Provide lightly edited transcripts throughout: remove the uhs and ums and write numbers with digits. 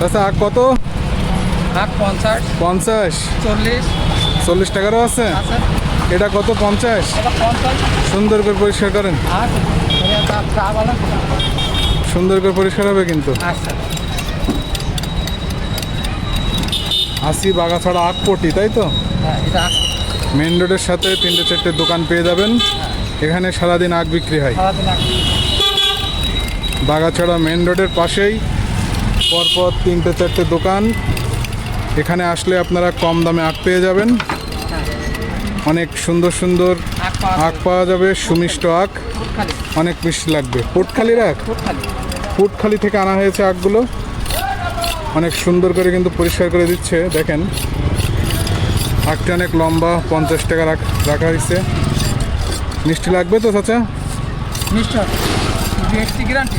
আচ্ছা আখ কত? আখ 50, 50, 40 40 টাকারও আছে। আছে। এটা কত? 50। এটা 50 সুন্দর করে পরিষ্কার করেন, আছে। এটা চা বালা সুন্দর করে পরিষ্কার হবে কিন্তু। আছে। আসি বাগাছড়া আখ পটি, তাই তো? হ্যাঁ, এটা আখ মেন রোডের সাথে 3-4টে দোকান পেয়ে যাবেন। এখানে সারাদিন আখ বিক্রি হয়। সারাদিন আখ। বাগাছড়া মেন রোডের পাশেই পরপর 3-4টে দোকান। এখানে আসলে আপনারা কম দামে আখ পেয়ে যাবেন। অনেক সুন্দর সুন্দর আখ পাওয়া আখ পাওয়া যাবে, সুমিষ্ট আখ, ফুটখালি। অনেক মিষ্টি লাগবে। পুটখালির আখ, ফুটখালি। পুটখালি থেকে আনা হয়েছে আখগুলো। অনেক সুন্দর করে কিন্তু পরিষ্কার করে দিচ্ছে, দেখেন। আখটা অনেক লম্বা, 50 টাকা রাখা হয়েছে। মিষ্টি লাগবে তো চাচা? মিষ্টি হবে। মিষ্টি গ্যারান্টি।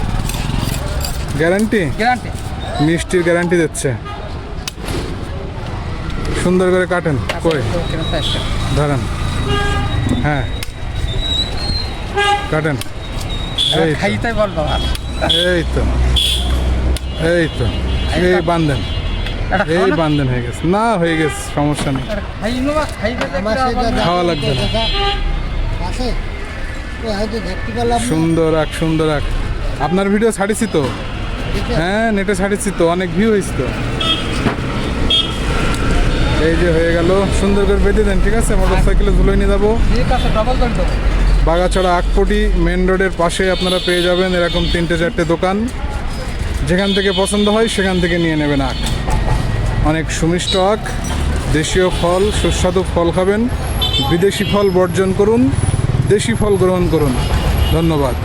গ্যারান্টি? গ্যারান্টি। মিষ্টির গ্যারান্টি দিচ্ছে। সুন্দর করে কাটেন। কই ধরেন, হ্যাঁ কাটেন। এই তো, খাইতে বলবো আর এই তো, এই তো, এই বান্ধেন, এটা এই বান্ধেন হয়ে গেছে। না হয়ে গেছে, সমস্যা নেই, খাইনো বা খাইবে খাওয়া লাগবে না। সুন্দর আখ, সুন্দর আখ। আপনার ভিডিও ছাড়িছি তো, হ্যাঁ নেটে ছাড়িছি তো, অনেক ভিউ হয়েছে তো। এই যে হয়ে গেল, সুন্দর করে বেঁধে দেন, ঠিক আছে? মোটরসাইকেলে ঝুলিয়ে নিয়ে যাবো। ঠিক আছে, ডবল করে দেবো। বাগাছড়া আখপটি মেন রোডের পাশে আপনারা পেয়ে যাবেন এরকম 3-4টে দোকান। যেখান থেকে পছন্দ হয় সেখান থেকে নিয়ে নেবেন আখ। অনেক সুমিষ্ট আখ, দেশীয় ফল, সুস্বাদু ফল খাবেন। বিদেশি ফল বর্জন করুন, দেশি ফল গ্রহণ করুন। ধন্যবাদ।